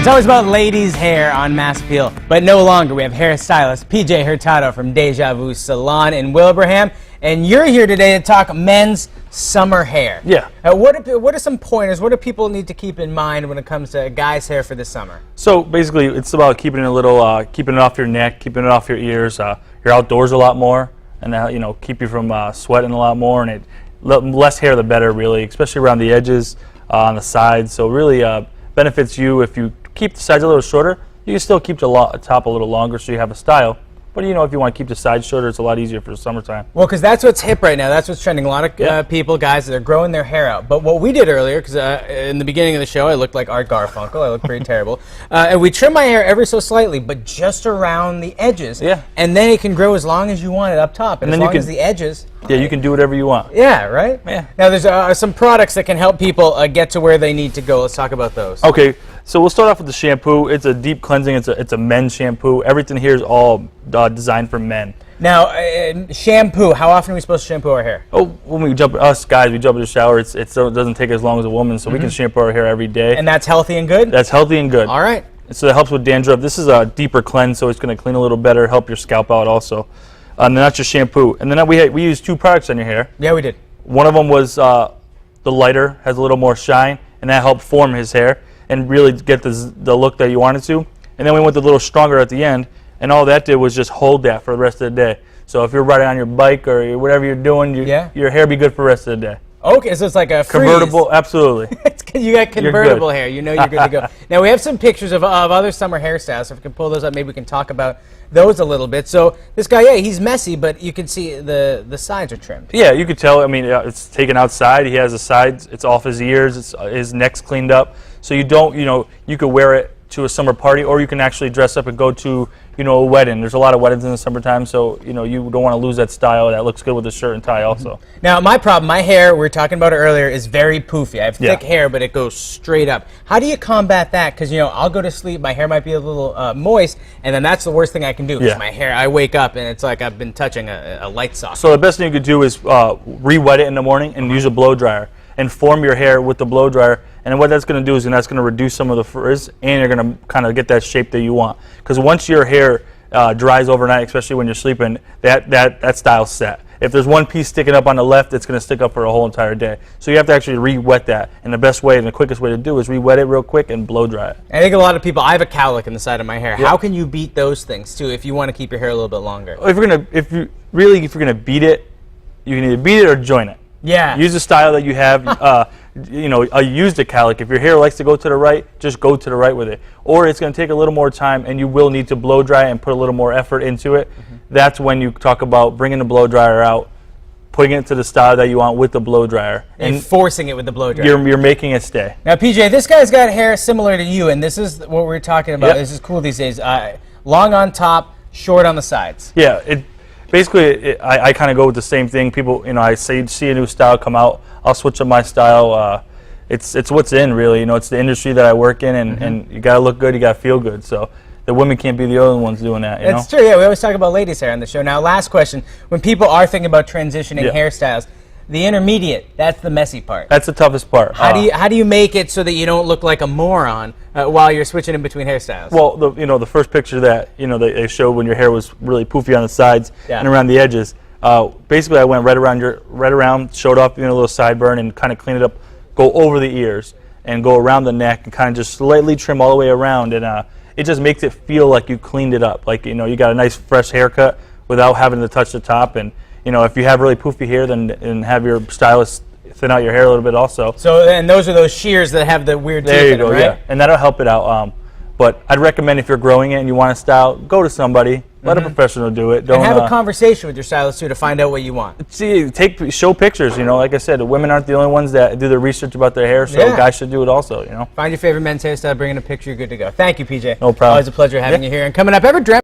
It's always about ladies' hair on Mass Appeal, but no longer. We have hairstylist PJ Hurtado from Deja Vu Salon in Wilbraham, and you're here today to talk men's summer hair. Yeah. What are some pointers? What do people need to keep in mind when it comes to guys' hair for the summer? So basically, it's about keeping it a little, keeping it off your neck, keeping it off your ears. You're outdoors a lot more, and keep you from sweating a lot more. And less hair, the better, really, especially around the edges, on the sides. So really benefits you if you keep the sides a little shorter. You can still keep the top a little longer, so you have a style. But if you want to keep the sides shorter, it's a lot easier for the summertime. Well, because that's what's hip right now. That's what's trending. A lot of people, guys, that are growing their hair out. But what we did earlier, because in the beginning of the show, I looked like Art Garfunkel. I looked pretty terrible. And we trim my hair ever so slightly, but just around the edges. Yeah. And then it can grow as long as you want it up top. And as long as the edges. Yeah, you can do whatever you want. Yeah, right? Yeah. Now, there's some products that can help people get to where they need to go. Let's talk about those. Okay, so we'll start off with the shampoo. It's a deep cleansing. It's a men's shampoo. Everything here is all designed for men. Now, shampoo. How often are we supposed to shampoo our hair? Oh, when us guys, we jump in the shower. It doesn't take as long as a woman, so we can shampoo our hair every day. And that's healthy and good? That's healthy and good. All right. So it helps with dandruff. This is a deeper cleanse, so it's going to clean a little better, help your scalp out also. And then that's your shampoo. And then we used two products on your hair. Yeah, we did. One of them was the lighter, has a little more shine, and that helped form his hair and really get the look that you wanted to. And then we went a little stronger at the end, and all that did was just hold that for the rest of the day. So if you're riding on your bike or whatever you're doing, your hair be good for the rest of the day. Okay, so it's like a convertible, absolutely. You got convertible hair. You know you're good to go. Now we have some pictures of other summer hairstyles. So if we can pull those up, maybe we can talk about those a little bit. So this guy, yeah, he's messy, but you can see the sides are trimmed. Yeah, you could tell. I mean, it's taken outside. He has the sides. It's off his ears. His neck's cleaned up. So you don't, you could wear it to a summer party, or you can actually dress up and go to, a wedding. There's a lot of weddings in the summertime, so you don't want to lose that style. That looks good with a shirt and tie also. Now my problem, my hair, we were talking about it earlier, is very poofy. I have thick hair, but it goes straight up. How do you combat that? Because I'll go to sleep, my hair might be a little moist, and then that's the worst thing I can do. Because my hair, I wake up and it's like I've been touching a light socket. So the best thing you could do is re-wet it in the morning and use a blow dryer and form your hair with the blow dryer. And what that's going to do is that's going to reduce some of the frizz, and you're going to kind of get that shape that you want. Because once your hair dries overnight, especially when you're sleeping, that style's set. If there's one piece sticking up on the left, it's going to stick up for a whole entire day. So you have to actually re-wet that. And the best way and the quickest way to do is re-wet it real quick and blow dry it. I think a lot of people, I have a cowlick in the side of my hair. Yep. How can you beat those things too if you want to keep your hair a little bit longer? If you're gonna beat it, you can either beat it or join it. Yeah. Use the style that you have. I used a cowlick. If your hair likes to go to the right, just go to the right with it. Or it's going to take a little more time, and you will need to blow dry and put a little more effort into it. That's when you talk about bringing the blow dryer out, putting it to the style that you want with the blow dryer, and forcing it with the blow dryer. You're making it stay. Now, PJ, this guy's got hair similar to you, and this is what we're talking about. Yep. This is cool these days. Long on top, short on the sides. Yeah. Basically, I kind of go with the same thing. People, I see a new style come out, I'll switch up my style. It's what's in, really. It's the industry that I work in, and you got to look good, you got to feel good. So the women can't be the only ones doing that. That's true. Yeah, we always talk about ladies' hair on the show. Now, last question: when people are thinking about transitioning hairstyles, the intermediate, that's the messy part. That's the toughest part. How do you make it so that you don't look like a moron while you're switching in between hairstyles? Well, the first picture that they showed when your hair was really poofy on the sides and around the edges. Basically, I went right around, showed off a little sideburn, and kind of cleaned it up. Go over the ears and go around the neck and kind of just slightly trim all the way around, and it just makes it feel like you cleaned it up, like you got a nice fresh haircut without having to touch the top. And if you have really poofy hair, then have your stylist thin out your hair a little bit also. So, and those are those shears that have the weird teeth in them, right? There you go, yeah. And that'll help it out. But I'd recommend if you're growing it and you want a style, go to somebody. Let a professional do it. And have a conversation with your stylist too to find out what you want. Show pictures. Like I said, women aren't the only ones that do the research about their hair, so guys should do it also. Find your favorite men's hairstyle, bring in a picture, you're good to go. Thank you, PJ. No problem. Always a pleasure having you here. And coming up, ever dreamt